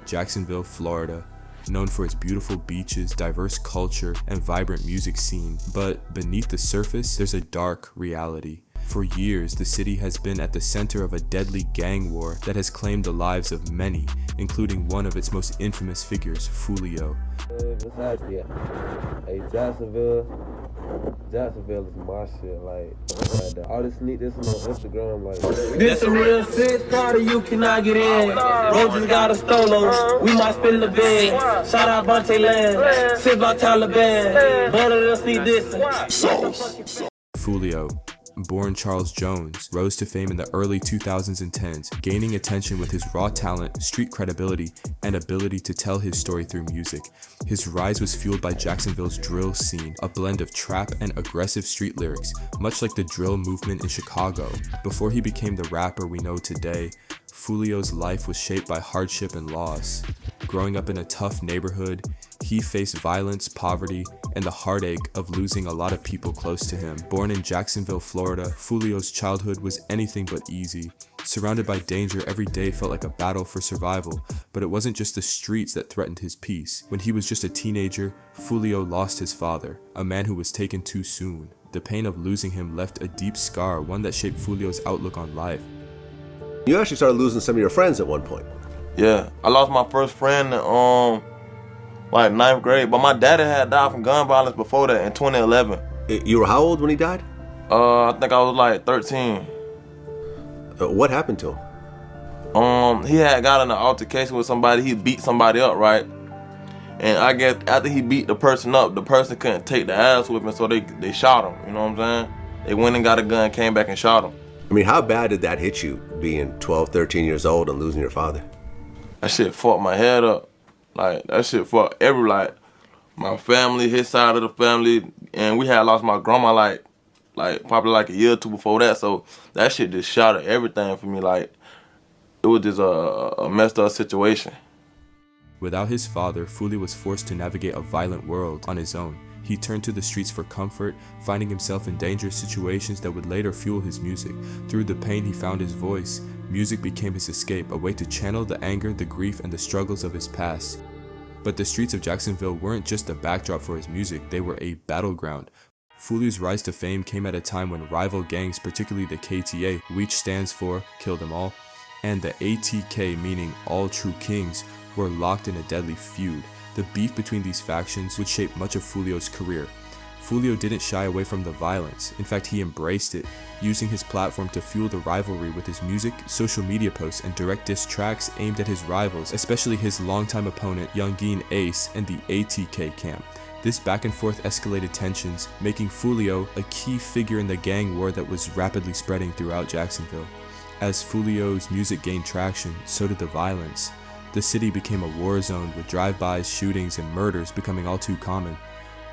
Jacksonville, Florida, known for its beautiful beaches, diverse culture, and vibrant music scene. But beneath the surface, there's a dark reality. For years, the city has been at the center of a deadly gang war that has claimed the lives of many, including one of its most infamous figures, Foolio. Besides that, hey, Jacksonville is my shit, like all this neat, this is on Instagram, like. This a real sick party, you cannot get in. Roses got a stolo, we might spin the bed. Shout out Bonte Land, sit by Taliban, but let's see this. Foolio, born Charles Jones, rose to fame in the early 2000s and 10s, gaining attention with his raw talent, street credibility, and ability to tell his story through music. His rise was fueled by Jacksonville's drill scene, a blend of trap and aggressive street lyrics, much like the drill movement in Chicago. Before he became the rapper we know today, Foolio's life was shaped by hardship and loss. Growing up in a tough neighborhood, he faced violence, poverty, and the heartache of losing a lot of people close to him. Born in Jacksonville, Florida, Foolio's childhood was anything but easy. Surrounded by danger, every day felt like a battle for survival, but it wasn't just the streets that threatened his peace. When he was just a teenager, Foolio lost his father, a man who was taken too soon. The pain of losing him left a deep scar, one that shaped Foolio's outlook on life. You actually started losing some of your friends at one point. Yeah, I lost my first friend in like 9th grade, but my daddy had died from gun violence before that in 2011. You were how old when he died? I think I was like 13. What happened to him? He had got in an altercation with somebody. He beat somebody up, right? And I guess after he beat the person up, the person couldn't take the ass with him, so they shot him. You know what I'm saying? They went and got a gun, came back and shot him. I mean, how bad did that hit you, being 12, 13 years old and losing your father? That shit fucked my head up. Like, that shit fucked my family, his side of the family, and we had lost my grandma like probably like a year or two before that, so that shit just shattered everything for me. Like, it was just a messed up situation. Without his father, Foolio was forced to navigate a violent world on his own. He turned to the streets for comfort, finding himself in dangerous situations that would later fuel his music. Through the pain, he found his voice. Music became his escape, a way to channel the anger, the grief, and the struggles of his past. But the streets of Jacksonville weren't just a backdrop for his music, they were a battleground. Foolio's rise to fame came at a time when rival gangs, particularly the KTA, which stands for Kill Them All, and the ATK, meaning All True Kings, were locked in a deadly feud. The beef between these factions would shape much of Foolio's career. Foolio didn't shy away from the violence. In fact, he embraced it, using his platform to fuel the rivalry with his music, social media posts, and direct diss tracks aimed at his rivals, especially his longtime opponent, Youngeen Ace, and the ATK camp. This back and forth escalated tensions, making Foolio a key figure in the gang war that was rapidly spreading throughout Jacksonville. As Foolio's music gained traction, so did the violence. The city became a war zone, with drive-bys, shootings, and murders becoming all too common.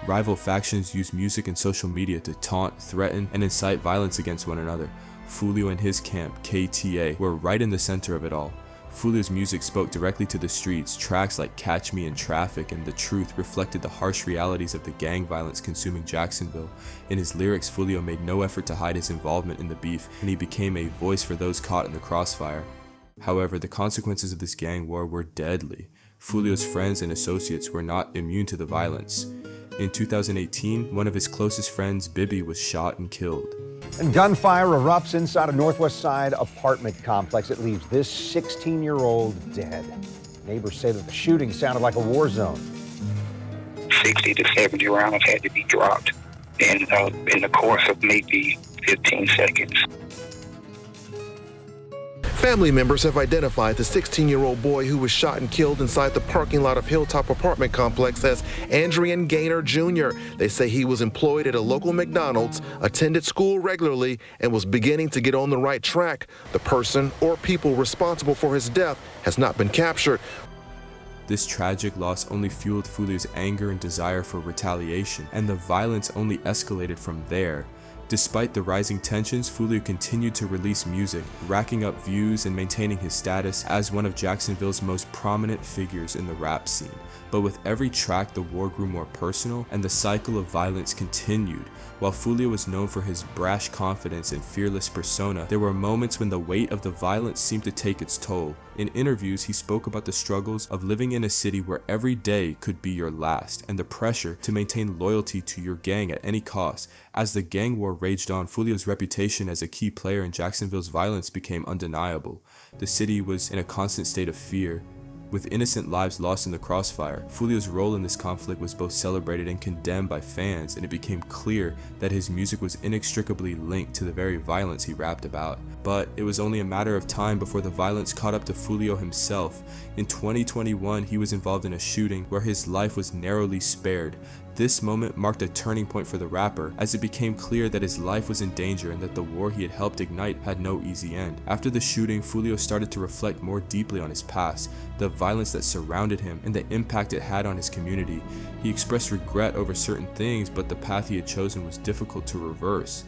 Rival factions used music and social media to taunt, threaten, and incite violence against one another. Foolio and his camp, KTA, were right in the center of it all. Foolio's music spoke directly to the streets. Tracks like Catch Me in Traffic and The Truth reflected the harsh realities of the gang violence consuming Jacksonville. In his lyrics, Foolio made no effort to hide his involvement in the beef, and he became a voice for those caught in the crossfire. However, the consequences of this gang war were deadly. Foolio's friends and associates were not immune to the violence. In 2018, one of his closest friends, Bibby, was shot and killed. And gunfire erupts inside a Northwest Side apartment complex. It leaves this 16-year-old dead. Neighbors say that the shooting sounded like a war zone. 60 to 70 rounds had to be dropped in the course of maybe 15 seconds. Family members have identified the 16-year-old boy who was shot and killed inside the parking lot of Hilltop apartment complex as Andrian Gaynor Jr. They say he was employed at a local McDonald's, attended school regularly, and was beginning to get on the right track. The person or people responsible for his death has not been captured. This tragic loss only fueled Foolio's anger and desire for retaliation, and the violence only escalated from there. Despite the rising tensions, Foolio continued to release music, racking up views and maintaining his status as one of Jacksonville's most prominent figures in the rap scene. But with every track, the war grew more personal, and the cycle of violence continued. While Foolio was known for his brash confidence and fearless persona, there were moments when the weight of the violence seemed to take its toll. In interviews, he spoke about the struggles of living in a city where every day could be your last, and the pressure to maintain loyalty to your gang at any cost. As the gang war raged on, Foolio's reputation as a key player in Jacksonville's violence became undeniable. The city was in a constant state of fear, with innocent lives lost in the crossfire. Foolio's role in this conflict was both celebrated and condemned by fans, and it became clear that his music was inextricably linked to the very violence he rapped about. But it was only a matter of time before the violence caught up to Foolio himself. In 2021, he was involved in a shooting where his life was narrowly spared. This moment marked a turning point for the rapper, as it became clear that his life was in danger and that the war he had helped ignite had no easy end. After the shooting, Foolio started to reflect more deeply on his past, the violence that surrounded him, and the impact it had on his community. He expressed regret over certain things, but the path he had chosen was difficult to reverse.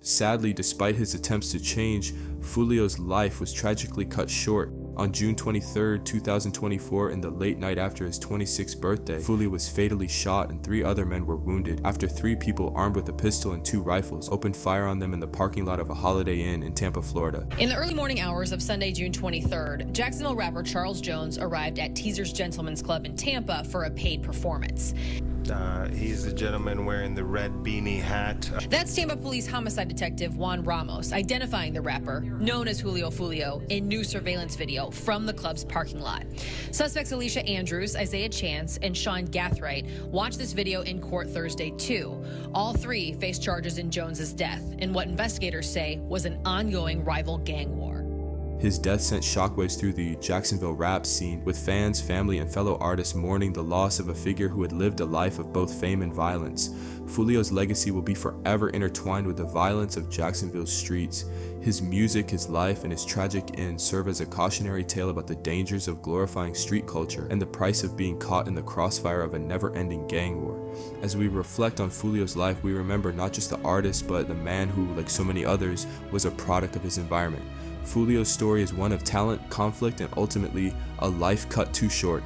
Sadly, despite his attempts to change, Foolio's life was tragically cut short. On June 23, 2024, in the late night after his 26th birthday, Foolio was fatally shot and 3 other men were wounded after 3 people armed with a pistol and 2 rifles opened fire on them in the parking lot of a Holiday Inn in Tampa, Florida. In the early morning hours of Sunday, June 23rd, Jacksonville rapper Charles Jones arrived at Teaser's Gentlemen's Club in Tampa for a paid performance. He's the gentleman wearing the red beanie hat. That's Tampa Police Homicide Detective Juan Ramos identifying the rapper, known as Julio Foolio, in new surveillance video from the club's parking lot. Suspects Alicia Andrews, Isaiah Chance, and Sean Gathright watched this video in court Thursday too. All 3 faced charges in Jones's death in what investigators say was an ongoing rival gang war. His death sent shockwaves through the Jacksonville rap scene, with fans, family, and fellow artists mourning the loss of a figure who had lived a life of both fame and violence. Foolio's legacy will be forever intertwined with the violence of Jacksonville's streets. His music, his life, and his tragic end serve as a cautionary tale about the dangers of glorifying street culture and the price of being caught in the crossfire of a never-ending gang war. As we reflect on Foolio's life, we remember not just the artist, but the man who, like so many others, was a product of his environment. Foolio's story is one of talent, conflict, and ultimately a life cut too short.